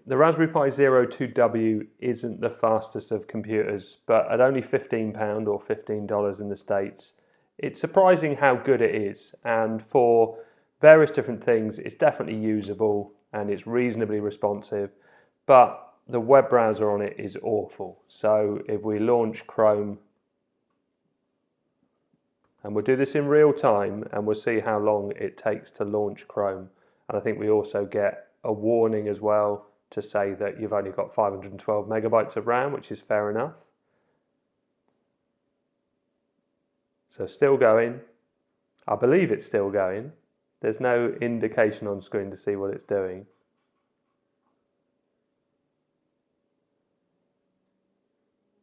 The Raspberry Pi Zero 2W isn't the fastest of computers, but at only £15 or $15 in the States, it's surprising how good it is. And for various different things, it's definitely usable and it's reasonably responsive, but the web browser on it is awful. So if we launch Chrome, and we'll do this in real time and we'll see how long it takes to launch Chrome. And I think we also get a warning as well to say that you've only got 512 megabytes of RAM, which is fair enough. So still going. I believe it's still going. There's no indication on screen to see what it's doing.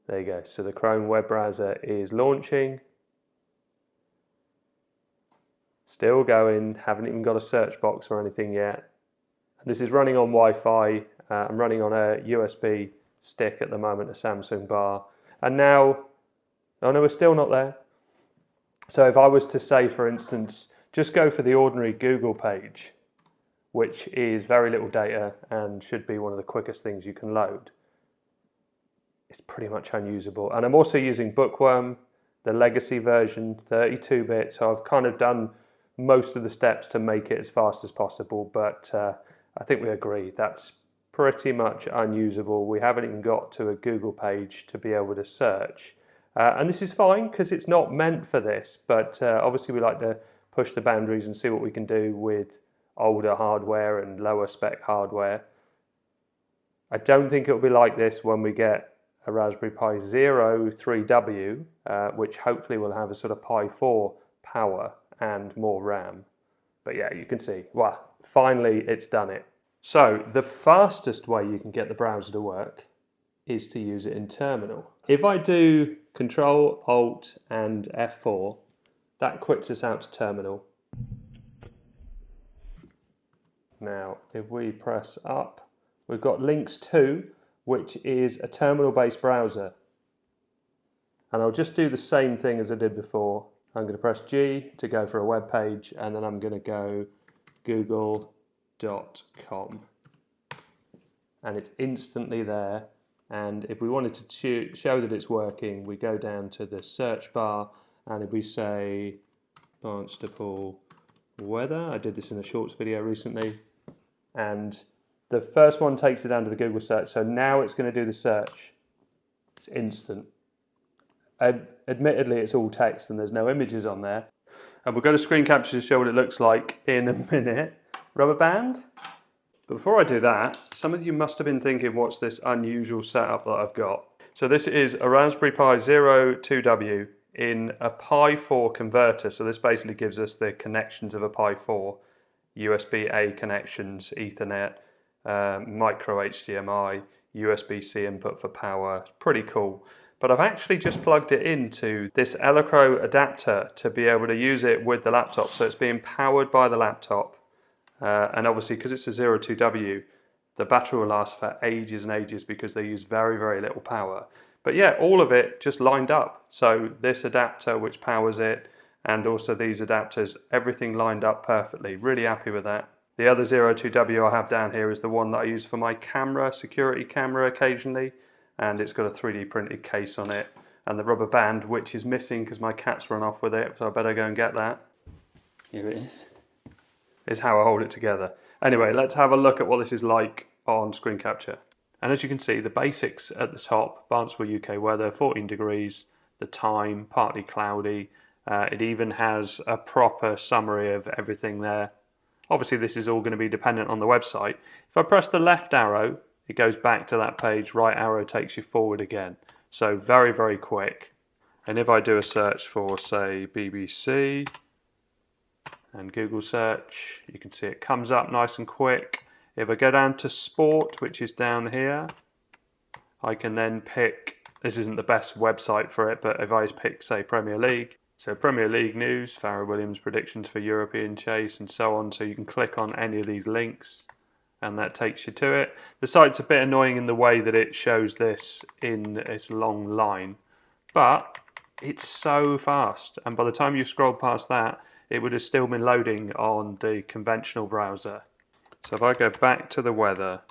There you go. So the Chrome web browser is launching. Still going, haven't even got a search box or anything yet. This is running on Wi-Fi. I'm running on a USB stick at the moment, a Samsung bar. And now, oh no, we're still not there. So if I was to say, for instance, just go for the ordinary Google page, which is very little data and should be one of the quickest things you can load, it's pretty much unusable. And I'm also using Bookworm, the legacy version, 32-bit. So I've kind of done most of the steps to make it as fast as possible, but I think we agree that's pretty much unusable. We haven't even got to a Google page to be able to search. And this is fine because it's not meant for this, but obviously we like to push the boundaries and see what we can do with older hardware and lower spec hardware. I don't think it'll be like this when we get a Raspberry Pi Zero 3W, which hopefully will have a sort of Pi 4 power and more RAM. But yeah, you can see, wow, finally it's done it. So the fastest way you can get the browser to work is to use it in terminal. If I do Control, Alt and F4, that quits us out to terminal. Now, if we press up, we've got Links 2, which is a terminal-based browser. And I'll just do the same thing as I did before. I'm going to press G to go for a web page, and then I'm going to go google.com. And it's instantly there. And if we wanted to show that it's working, we go down to the search bar, and if we say Barnstaple weather, I did this in a shorts video recently, and the first one takes it down to the Google search. So now it's going to do the search. It's instant. Admittedly, it's all text and there's no images on there. And we'll go to screen capture to show what it looks like in a minute. Rubber band? But before I do that, some of you must have been thinking, what's this unusual setup that I've got? So this is a Raspberry Pi Zero 2W in a Pi 4 converter. So this basically gives us the connections of a Pi 4, USB-A connections, Ethernet, micro HDMI, USB-C input for power. It's pretty cool. But I've actually just plugged it into this Electro adapter to be able to use it with the laptop. So it's being powered by the laptop. And obviously, because it's a Zero 2W, the battery will last for ages and ages because they use very, very little power. But yeah, all of it just lined up. So this adapter, which powers it, and also these adapters, everything lined up perfectly. Really happy with that. The other Zero 2W I have down here is the one that I use for my camera, security camera occasionally. And it's got a 3D printed case on it. And the rubber band, which is missing because my cat's run off with it, so I better go and get that. Here it is how I hold it together. Anyway, let's have a look at what this is like on screen capture. And as you can see, the basics at the top, Barnstable UK weather, 14 degrees, the time, partly cloudy. It even has a proper summary of everything there. Obviously, this is all going to be dependent on the website. If I press the left arrow, it goes back to that page, right arrow takes you forward again. So very, very quick. And if I do a search for, say, BBC and Google search, you can see it comes up nice and quick. If I go down to sport, which is down here, I can then pick, this isn't the best website for it, but if I pick, say, Premier League, so Premier League news, Farrell Williams predictions for European chase and so on, so you can click on any of these links and that takes you to it. The site's a bit annoying in the way that it shows this in its long line, but it's so fast. And by the time you scroll past that, it would have still been loading on the conventional browser. So if I go back to the weather,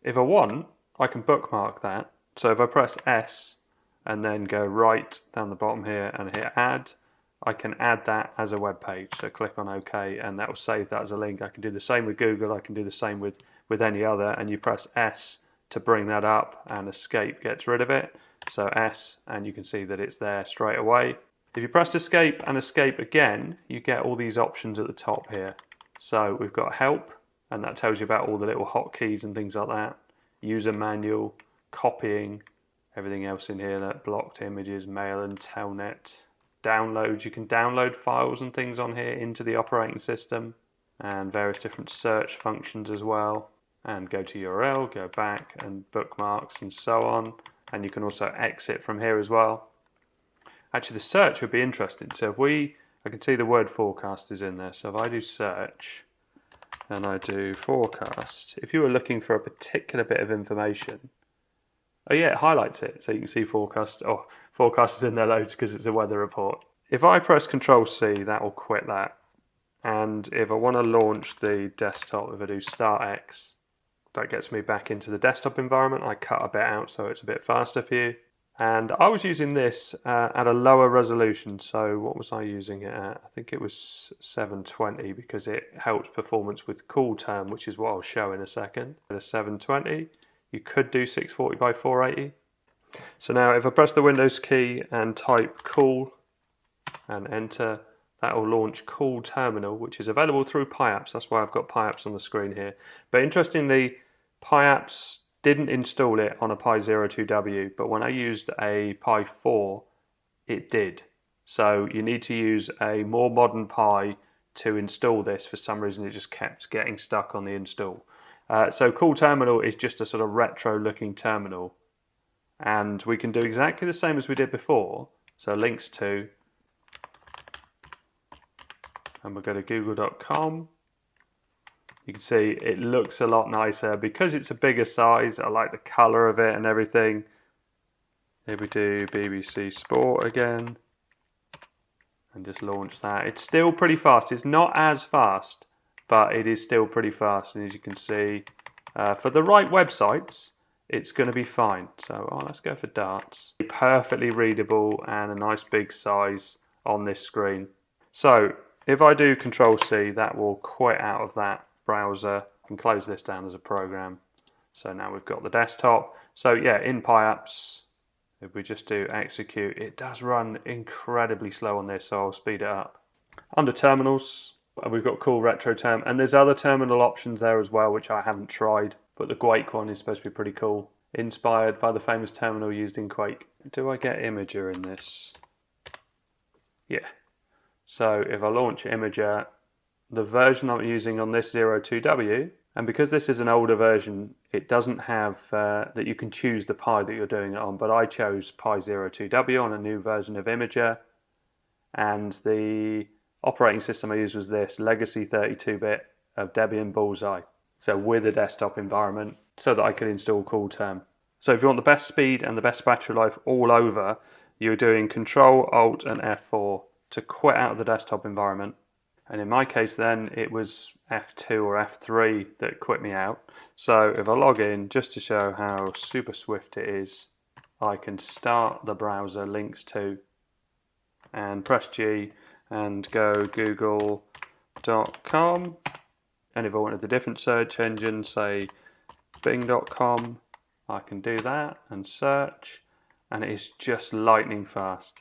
If I want, I can bookmark that. So if I press S and then go right down the bottom here and hit add, I can add that as a web page. So click on OK and that will save that as a link. I can do the same with Google, I can do the same with any other, and you press S to bring that up and escape gets rid of it. So S, and you can see that it's there straight away. If you press escape and escape again, you get all these options at the top here. So we've got help, and that tells you about all the little hotkeys and things like that. User manual, copying, everything else in here, like blocked images, mail and telnet. Downloads, you can download files and things on here into the operating system, and various different search functions as well. And go to URL, go back, and bookmarks and so on. And you can also exit from here as well. Actually, the search would be interesting. So I can see the word forecast is in there. So if I do search and I do forecast, if you were looking for a particular bit of information, oh yeah, it highlights it. So you can see forecast. Oh, forecast is in there loads because it's a weather report. If I press Control C, that will quit that. And if I want to launch the desktop, if I do Start X, that gets me back into the desktop environment. I cut a bit out so it's a bit faster for you. And I was using this at a lower resolution. So what was I using it at? I think it was 720 because it helps performance with Cool Term, which is what I'll show in a second. At a 720, you could do 640 by 480. So now if I press the Windows key and type cool and enter, that will launch Cool Terminal, which is available through PyApps. That's why I've got PyApps on the screen here. But interestingly, PyApps didn't install it on a Pi 02W, but when I used a Pi 4, it did. So you need to use a more modern Pi to install this. For some reason, it just kept getting stuck on the install. So Cool Terminal is just a sort of retro-looking terminal. And we can do exactly the same as we did before. So links to, and we'll go to google.com. You can see it looks a lot nicer because it's a bigger size. I like the color of it and everything. If we do BBC Sport again and just launch that, it's still pretty fast. It's not as fast, but it is still pretty fast. And as you can see, for the right websites, it's going to be fine. So let's go for darts. Perfectly readable and a nice big size on this screen. So if I do Control C, that will quit out of that browser. I can close this down as a program. So now we've got the desktop. So yeah, in PyApps, if we just do execute, it does run incredibly slow on this, so I'll speed it up. Under terminals, we've got Cool Retro Term, and there's other terminal options there as well, which I haven't tried, but the Quake one is supposed to be pretty cool. Inspired by the famous terminal used in Quake. Do I get Imager in this? Yeah. So if I launch Imager, the version I'm using on this 02W, and because this is an older version, it doesn't have that you can choose the Pi that you're doing it on, but I chose Pi 02W on a new version of Imager, and the operating system I used was this, Legacy 32-bit of Debian Bullseye, so with a desktop environment, so that I could install Cool Term. So if you want the best speed and the best battery life all over, you're doing Control, Alt and F4 to quit out of the desktop environment. And in my case then, it was F2 or F3 that quit me out. So if I log in, just to show how super swift it is, I can start the browser links to and press G and go google.com. And if I wanted a different search engine, say bing.com, I can do that and search, and it is just lightning fast.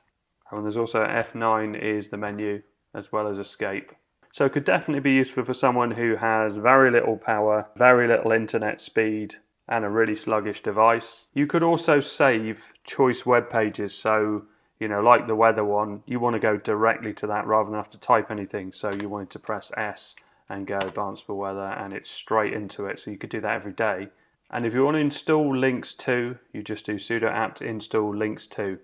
And there's also F9 is the menu, as well as escape. So it could definitely be useful for someone who has very little power, very little internet speed, and a really sluggish device. You could also save choice web pages. So, like the weather one, you want to go directly to that rather than have to type anything. So you wanted to press S and go Advanced for Weather, and it's straight into it. So you could do that every day. And if you want to install links to, you just do sudo apt install links to.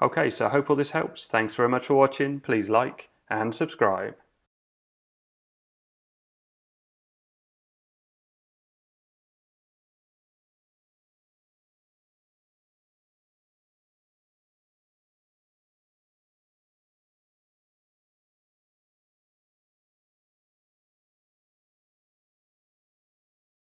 Okay, so I hope all this helps. Thanks very much for watching. Please like and subscribe.